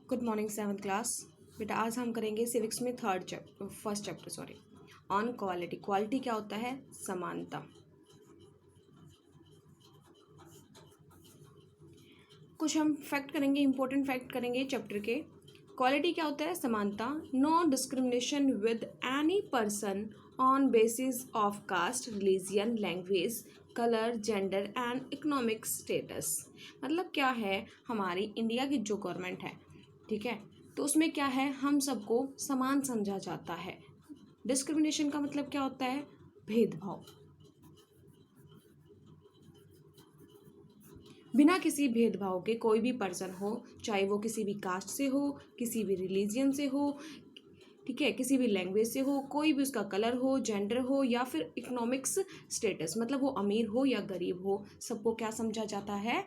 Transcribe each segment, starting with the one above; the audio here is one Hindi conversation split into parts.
Good morning seventh class. बेटा आज हम करेंगे सिविक्स में first chapter on quality. Quality क्या होता है? समानता। कुछ हम फैक्ट करेंगे, इंपॉर्टेंट फैक्ट करेंगे चैप्टर के। क्वालिटी क्या होता है? समानता। No discrimination with any person on basis of caste, religion, language, colour, gender and economic status. मतलब क्या है, हमारी इंडिया की जो गवर्नमेंट है, ठीक है, तो उसमें क्या है, हम सबको समान समझा जाता है। डिस्क्रिमिनेशन का मतलब क्या होता है? भेदभाव। बिना किसी भेदभाव के कोई भी पर्सन हो, चाहे वो किसी भी कास्ट से हो, किसी भी रिलीजियन से हो, ठीक है, किसी भी लैंग्वेज से हो, कोई भी उसका कलर हो, जेंडर हो या फिर इकोनॉमिक्स स्टेटस, मतलब वो अमीर हो या गरीब हो, सबको क्या समझा जाता है?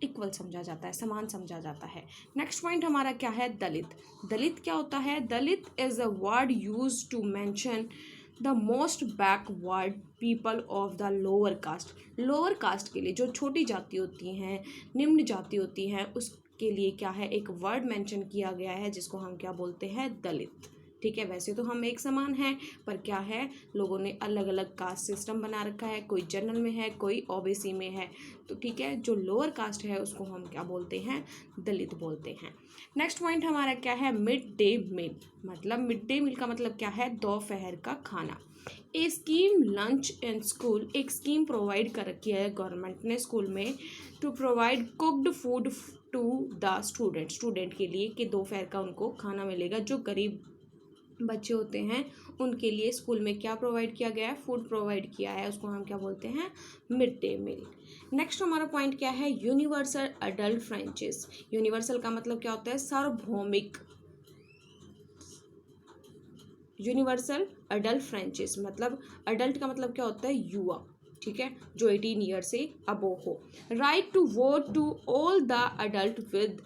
इक्वल समझा जाता है, समान समझा जाता है। नेक्स्ट पॉइंट हमारा क्या है? दलित। दलित क्या होता है? Dalit is a word use to mention the most backward people of the lower caste. Lower caste के लिए, जो छोटी जाति होती हैं, निम्न जाति होती हैं, उसके लिए क्या है, एक वर्ड मेंशन किया गया है जिसको हम क्या बोलते हैं? दलित। ठीक है, वैसे तो हम एक समान हैं, पर क्या है, लोगों ने अलग अलग कास्ट सिस्टम बना रखा है, कोई जनरल में है, कोई ओबीसी में है, तो ठीक है, जो लोअर कास्ट है उसको हम क्या बोलते हैं? दलित बोलते हैं। नेक्स्ट पॉइंट हमारा क्या है? Mid day meal. मतलब मिड डे मील का मतलब क्या है? दोपहर का खाना। A scheme lunch in school. एक स्कीम प्रोवाइड कर रखी है गवर्नमेंट ने स्कूल में, to provide cooked food to the student के लिए, कि दोपहर का उनको खाना मिलेगा। जो गरीब बच्चे होते हैं उनके लिए स्कूल में क्या प्रोवाइड किया गया है? फूड प्रोवाइड किया है, उसको हम क्या बोलते हैं? Mid day meal. नेक्स्ट हमारा पॉइंट क्या है? Universal adult franchise. यूनिवर्सल का मतलब क्या होता है? सार्वभौमिक। यूनिवर्सल अडल्ट फ्रेंचाइज मतलब अडल्ट का मतलब क्या होता है? युवा, ठीक है, जो 18 ईयर से अबो हो। Right to vote to all the adult with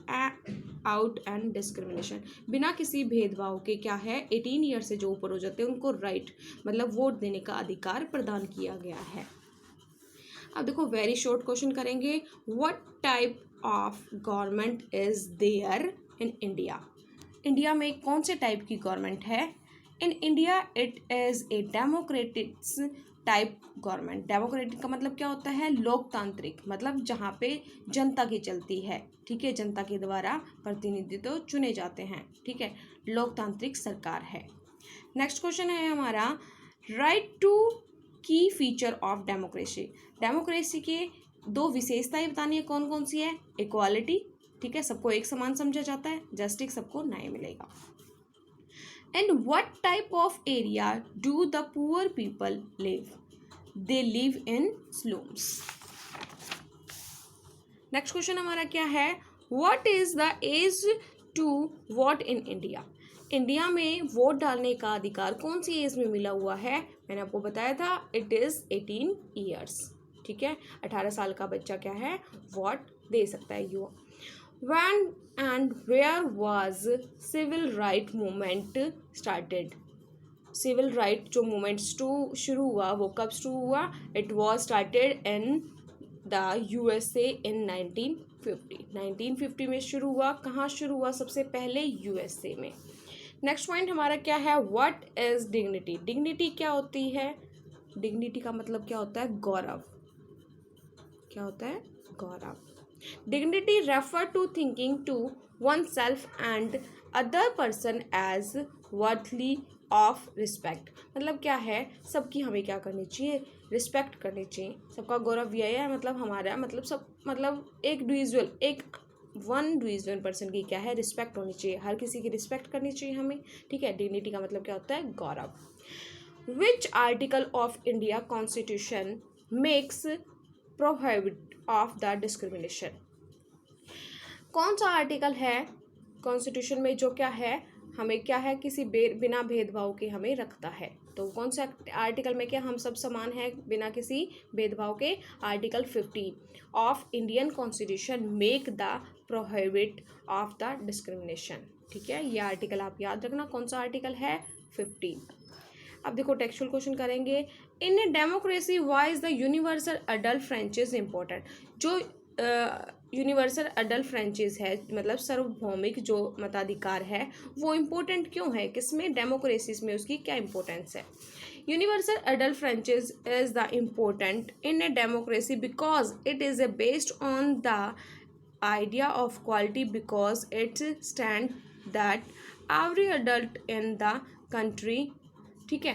out and discrimination. बिना किसी भेदभाव के क्या है, 18 ईयर से जो ऊपर हो जाते हैं उनको राइट मतलब वोट देने का अधिकार प्रदान किया गया है। अब देखो, वेरी शॉर्ट क्वेश्चन करेंगे। What type of government is there in India? India में कौन से टाइप की गवर्नमेंट है? In India it is a democratic type government. Democratic का मतलब क्या होता है? लोकतांत्रिक, मतलब जहाँ पे जनता की चलती है, ठीक है, जनता के द्वारा प्रतिनिधित्व चुने जाते हैं, ठीक है, लोकतांत्रिक सरकार है। नेक्स्ट क्वेश्चन है हमारा, राइट टू की फीचर ऑफ डेमोक्रेसी। डेमोक्रेसी के दो विशेषताएं बतानी है, कौन कौन सी है? इक्वालिटी, ठीक है, सबको एक समान समझा जाता है, जस्टिस सबको न्याय मिलेगा। And what type of area do the poor people live? They live in slums. Next question हमारा क्या है? What is the age to vote in India? India में वोट डालने का अधिकार कौन सी एज में मिला हुआ है? मैंने आपको बताया था, इट इज 18 ईयर्स, ठीक है, 18 साल का बच्चा क्या है, वोट दे सकता है, युवा। When and where was civil right movement started? Civil right जो मूवमेंट शुरू हुआ वो कब शुरू हुआ? It was started in the USA in 1950। 1950 में शुरू हुआ। कहाँ शुरू हुआ? सबसे पहले यूएसए में। नेक्स्ट पॉइंट हमारा क्या है? What is dignity? डिग्निटी क्या होती है? डिग्निटी का मतलब क्या होता है? गौरव। क्या होता है? गौरव। Dignity refer to thinking to oneself and other person as worthy of respect। मतलब क्या है? सबकी हमें क्या करनी चाहिए? रिस्पेक्ट करनी चाहिए। सबका गौरव यह है, मतलब हमारा मतलब सब मतलब एक वन इंडिविजुअल पर्सन की क्या है? रिस्पेक्ट होनी चाहिए, हर किसी की रिस्पेक्ट करनी चाहिए हमें, ठीक है। डिग्निटी का मतलब क्या होता है? Gaurav. Which article of India constitution makes prohibit of the discrimination? कौन सा आर्टिकल है कॉन्स्टिट्यूशन में जो क्या है, हमें क्या है, किसी बिना भेदभाव के हमें रखता है? तो कौन सा आर्टिकल में क्या हम सब समान हैं बिना किसी भेदभाव के? Article 50 of Indian constitution make the prohibit of the discrimination, ठीक है, ये आर्टिकल आप याद रखना, कौन सा आर्टिकल है? 50। अब देखो टेक्सचुअल क्वेश्चन करेंगे। In a democracy why is the universal adult franchise important? जो यूनिवर्सल अडल्ट फ्रेंचाइज है, मतलब सार्वभौमिक जो मताधिकार है वो इम्पोर्टेंट क्यों है, किसमें, डेमोक्रेसीज में उसकी क्या इम्पोर्टेंस है। Universal adult franchise is the important in a democracy because it is based on the idea of quality because it stand that every adult in the country, ठीक है।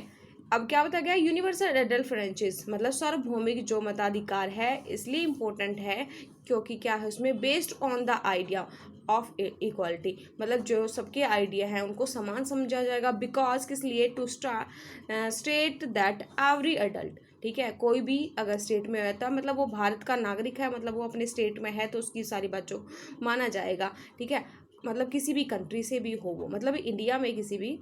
अब क्या बताया गया, यूनिवर्सल एडल्ट फ्रेंचाइज मतलब सार्वभौमिक जो मताधिकार है इसलिए इम्पोर्टेंट है क्योंकि क्या है उसमें based on the idea of equality, मतलब जो सबके आइडिया हैं उनको समान समझा जाएगा, बिकॉज किस लिए, to state that every adult, ठीक है, कोई भी अगर स्टेट में रहता मतलब वो भारत का नागरिक है, मतलब वो अपने स्टेट में है तो उसकी सारी बातों माना जाएगा, ठीक है। मतलब किसी भी कंट्री से भी हो वो, मतलब इंडिया में किसी भी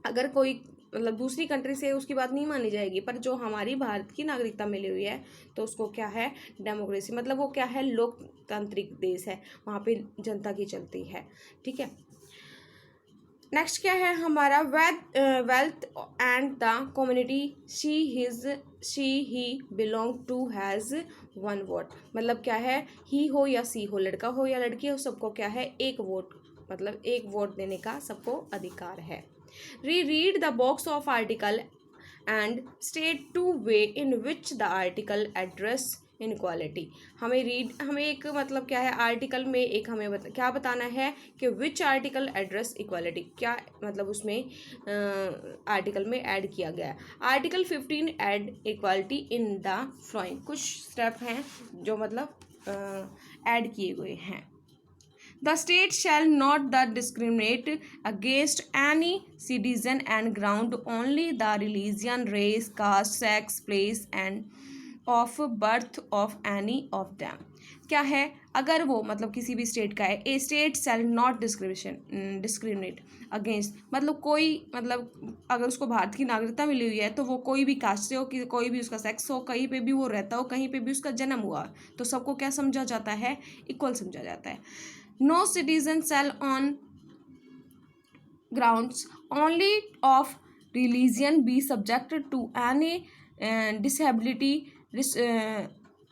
अगर कोई मतलब दूसरी कंट्री से उसकी बात नहीं मानी जाएगी, पर जो हमारी भारत की नागरिकता मिली हुई है तो उसको क्या है, डेमोक्रेसी, मतलब वो क्या है, लोकतांत्रिक देश है, वहाँ पे जनता की चलती है, ठीक है। नेक्स्ट क्या है हमारा, wealth and the community she he belong to has one vote, मतलब क्या है, ही हो या सी हो, लड़का हो या लड़की हो, सबको क्या है एक वोट, मतलब एक वोट देने का सबको अधिकार है। Read the box of article and state to way in which the article address inequality, हमें एक मतलब क्या है आर्टिकल में एक हमें क्या बताना है कि विच आर्टिकल एड्रेस इक्वालिटी, क्या मतलब उसमें आर्टिकल में ऐड किया गया है। Article 15 add equality in the flowing, कुछ स्टेप हैं जो मतलब ऐड किए हुए हैं। The state shall not discriminate against any citizen and ground only the religion, race, caste, sex, place and of birth of any of them। क्या है, अगर वो मतलब किसी भी स्टेट का है, a state shall not discriminate against, मतलब कोई मतलब अगर उसको भारत की नागरिकता मिली हुई है तो वो कोई भी कास्ट से हो, कोई भी उसका सेक्स हो, कहीं पे भी वो रहता हो, कहीं पे भी उसका जन्म हुआ, तो सबको क्या समझा जाता है, इक्वल समझा जाता है। No citizen shall on grounds only of religion be subjected to any disability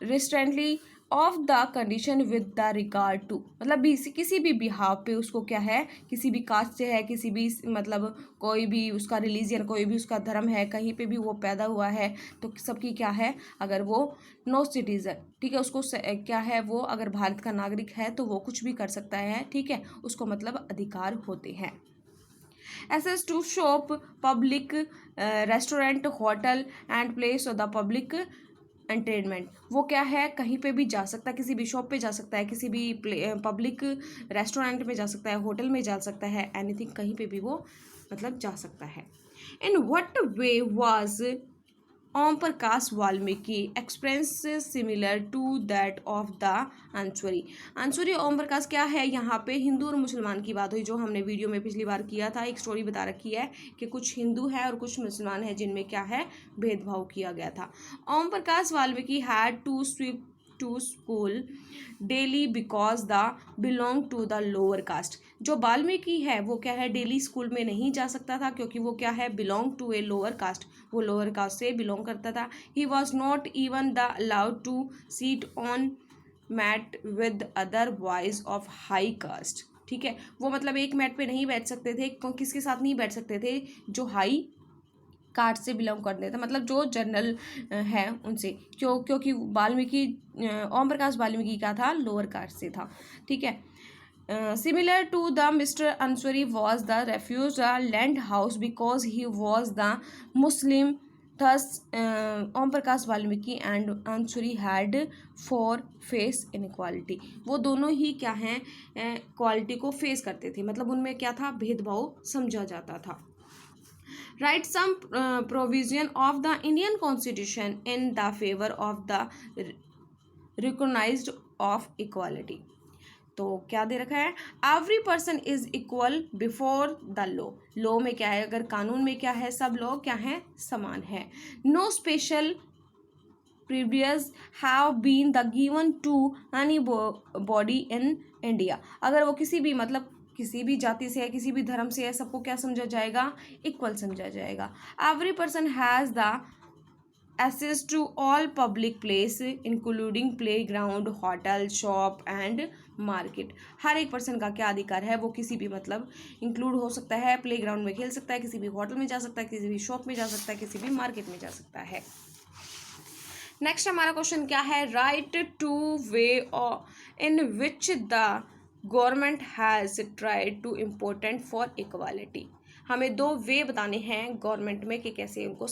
restraintly of the condition with the regard to, मतलब किसी भी बिहाव पे उसको क्या है, किसी भी कास्ट से है, किसी भी मतलब कोई भी उसका रिलीजियन, कोई भी उसका धर्म है, कहीं पे भी वो पैदा हुआ है तो सबकी क्या है, अगर वो नो सिटीजन, ठीक है, उसको क्या है, वो अगर भारत का नागरिक है तो वो कुछ भी कर सकता है, ठीक है, उसको मतलब अधिकार होते हैं। access to shop, public restaurant, hotel and place of the public entertainment, वो क्या है, कहीं पे भी जा सकता है, किसी भी शॉप पे जा सकता है, किसी भी पब्लिक रेस्टोरेंट में जा सकता है, होटल में जा सकता है, एनीथिंग कहीं पे भी वो मतलब जा सकता है। In what way was Om Prakash Valmiki experience similar to that of the Ansari, Ansari Om Prakash क्या है, यहाँ पे हिंदू और मुसलमान की बात हुई, जो हमने वीडियो में पिछली बार किया था, एक स्टोरी बता रखी है कि कुछ हिंदू है और कुछ मुसलमान है जिनमें क्या है भेदभाव किया गया था। Om Prakash Valmiki had to sweep to school daily because the belong to the lower caste, जो वाल्मीकि है वो क्या है, डेली स्कूल में नहीं जा सकता था क्योंकि वो क्या है, belong to a lower caste, वो लोअर कास्ट से बिलोंग करता था। He was not even the allowed to seat on mat with other boys of high caste, ठीक है, वो मतलब एक मैट पे नहीं बैठ सकते थे, किसके साथ नहीं बैठ सकते थे, जो हाई कास्ट से बिलोंग करते थे, मतलब जो जनरल है उनसे, क्योंकि वाल्मीकि ओम प्रकाश वाल्मीकि का था लोअर कास्ट से था, ठीक है। Similar to the mister Ansari was the refuse the land house because he was the Muslim, thus Om Prakash Valmiki and Ansari had for face inequality, वो दोनों ही क्या हैं, क्वालिटी को फेस करते थे, मतलब उनमें क्या था, भेदभाव समझा जाता था। Write some provision of the Indian Constitution in the favor of the recognized of equality, तो क्या दे रखा है, every person is equal before the law, law में क्या है, अगर कानून में क्या है, सब लोग क्या है, समान है। No special privilege have been the given to anybody in India, अगर वो किसी भी मतलब किसी भी जाति से है, किसी भी धर्म से है, सबको क्या समझा जाएगा, इक्वल समझा जाएगा। Every person has the access to all public place including playground, hotel, shop and market. हर एक पर्सन का क्या अधिकार है, वो किसी भी मतलब इंक्लूड हो सकता है, प्ले ग्राउंड में खेल सकता है, किसी भी होटल में जा सकता है, किसी भी शॉप में जा सकता है, किसी भी मार्केट में जा सकता है। नेक्स्ट हमारा क्वेश्चन क्या है, right to way in which the government has tried to important for equality. हमें दो वे बताने हैं गवर्नमेंट में कि कैसे उनको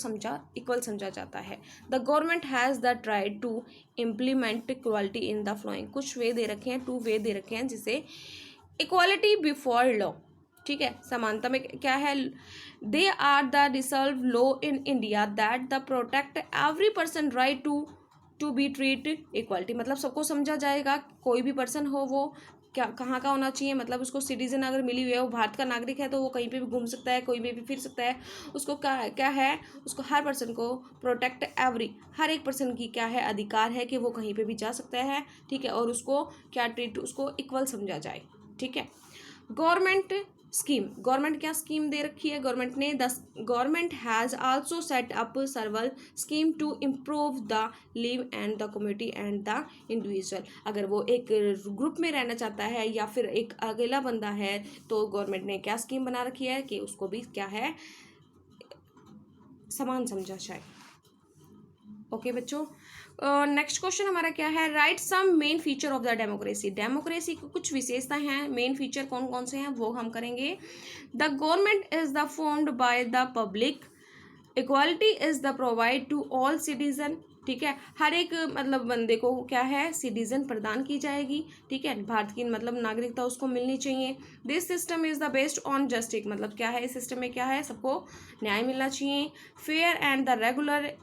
इक्वल समझा जाता है। The government has the tried to implement equality in the flowing. कुछ वे दे रखे हैं, टू वे दे रखे हैं, जिसे इक्वालिटी बिफोर लॉ, ठीक है, समानता में क्या है, they are the reserve law in India that the protect every person right to be treat equality. मतलब सबको समझा जाएगा, कोई भी पर्सन हो वो क्या कहाँ का होना चाहिए, मतलब उसको सिटीजन अगर मिली हुई है, वो भारत का नागरिक है, तो वो कहीं पे भी घूम सकता है, कोई भी फिर सकता है। उसको क्या है, उसको हर पर्सन को प्रोटेक्ट हर एक पर्सन की क्या है, अधिकार है कि वो कहीं पे भी जा सकता है, ठीक है, और उसको क्या ट्रीट, उसको इक्वल समझा जाए, ठीक है। गवर्नमेंट स्कीम, गवर्नमेंट क्या स्कीम दे रखी है गवर्नमेंट ने, the government has also set up several scheme to improve the live and the community and the individual. अगर वो एक ग्रुप में रहना चाहता है या फिर एक अकेला बंदा है, तो गवर्नमेंट ने क्या स्कीम बना रखी है कि उसको भी क्या है, समान समझा जाए। ओके बच्चों, नेक्स्ट क्वेश्चन हमारा क्या है, right some main feature of the democracy. Democracy की कुछ विशेषताएं हैं, मेन फीचर कौन कौन से हैं वो हम करेंगे। The government is the formed by the public, equality is the provide to all citizen, ठीक है, हर एक मतलब बंदे को क्या है, सिटीजन प्रदान की जाएगी, ठीक है, भारत की मतलब नागरिकता उसको मिलनी चाहिए। This system is the based on justice, मतलब क्या है, इस सिस्टम में क्या है, सबको न्याय मिलना चाहिए। Fair and the regular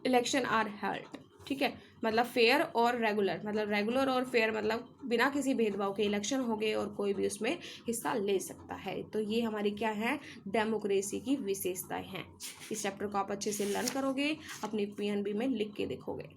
election are held, ठीक है, मतलब फेयर और रेगुलर, मतलब रेगुलर और फेयर मतलब बिना किसी भेदभाव के इलेक्शन हो गए और कोई भी उसमें हिस्सा ले सकता है। तो ये हमारी क्या है, डेमोक्रेसी की विशेषताएं हैं। इस चैप्टर को आप अच्छे से लर्न करोगे, अपनी पीएनबी में लिख के देखोगे।